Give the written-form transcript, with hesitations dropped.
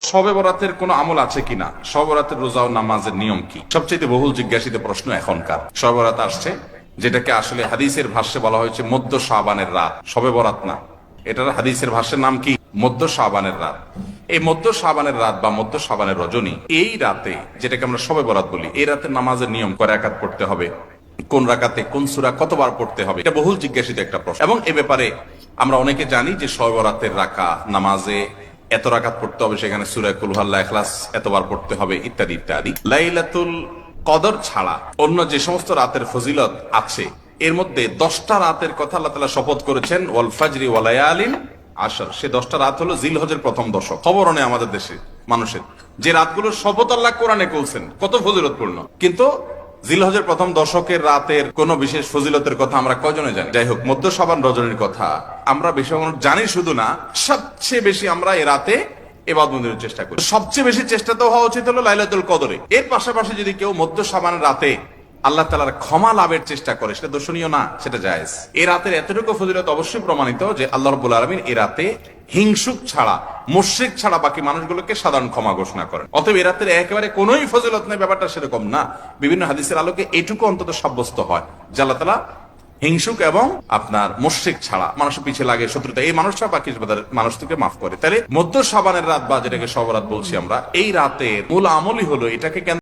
শবে বরাতের কোনো আমল আছে কিনা, শবে বরাতের রোজা ও নামাজের নিয়ম কি, সবচেয়ে বহুল জিজ্ঞাসিত প্রশ্ন এখনকার। শবে বরাত আসছে, যেটাকে আসলে হাদিসের ভাষ্যে বলা হয়েছে মধ্য শাবানের রাত, শবে বরাত না, এটার হাদিসের ভাষ্যের নাম কি? মধ্য শাবানের রাত। এই মধ্য শাবানের রাত বা মধ্য শাবানের রজনী, এই রাতে যেটাকে আমরা শবে বরাত বলি, এই রাতের নামাজের নিয়ম, কয় রাকাত পড়তে হবে, কোন রাকাতে কোন সূরা কতবার পড়তে হবে, এটা বহুল জিজ্ঞাসিত একটা প্রশ্ন। এবং এ ব্যাপারে আমরা অনেকে জানি যে শবে বরাতের রাকা নামাজে এত রাকাত পড়তে হবে, সেখানে সূরা কুল হুয়াল্লাহু ইখলাস এতবার পড়তে হবে, ইত্যাদি ইত্যাদি। লাইলাতুল কদর ছাড়া অন্য যে সমস্ত রাতের ফজিলত আছে, এর মধ্যে 10টা রাতের কথা আল্লাহ তাআলা শপথ করেছেন, ওয়াল ফাজরি ওয়া লায়ালিন আশর। সে 10টা রাত হলো জিলহজের প্রথম দশক। খবর নেই আমাদের দেশে মানুষের, যে রাতগুলোর শপথ আল্লাহ কোরআনে করছেন, কত ফজিলতপূর্ণ, কিন্তু জিলহজের প্রথম দশকের রাতের কোন বিশেষ ফজিলতের কথা আমরা কয়জনে জানি? যাই হোক, মধ্য শাবান রজনীর কথা আমরা বেশি জানি, শুধু না, সবচেয়ে বেশি আমরা এ রাতে ইবাদত বন্দেগীর চেষ্টা করি। সবচেয়ে বেশি চেষ্টা তো হওয়া উচিত হলো লাইলাতুল কদরে। এর পাশাপাশি যদি কেউ মধ্য শাবানের রাতে আল্লাহ তাআলার ক্ষমা লাভের চেষ্টা করে, সেটা দর্শনীয় না, সেটা জায়েজ। এই রাতের এতটুকু ফজিলত অবশ্যই প্রমাণিত যে আল্লাহ রাব্বুল আলামিন এই রাতে হিংসুক ছাড়া, মুশরিক ছাড়া বাকি মানুষগুলোকে সাধারণ ক্ষমা ঘোষণা করেন। অতএব এই রাতের একেবারে কোনোই ফজিলত নেই, ব্যাপারটা সেরকম না। বিভিন্ন হাদিসের আলোকে এটুকু অন্তত সাব্যস্ত হয় যে আল্লাহ তাআলা হিংসুক এবং আপনার মুশরিক ছাড়া, মানুষের পিছিয়ে লাগে শত্রুতা, এই মানুষরা বাকি মানুষ থেকে মাফ করে। তাহলে মধ্য শাবানের রাত বা যেটাকে শবে বরাত বলছি আমরা, এই রাতের মূল আমলই হলো এটাকে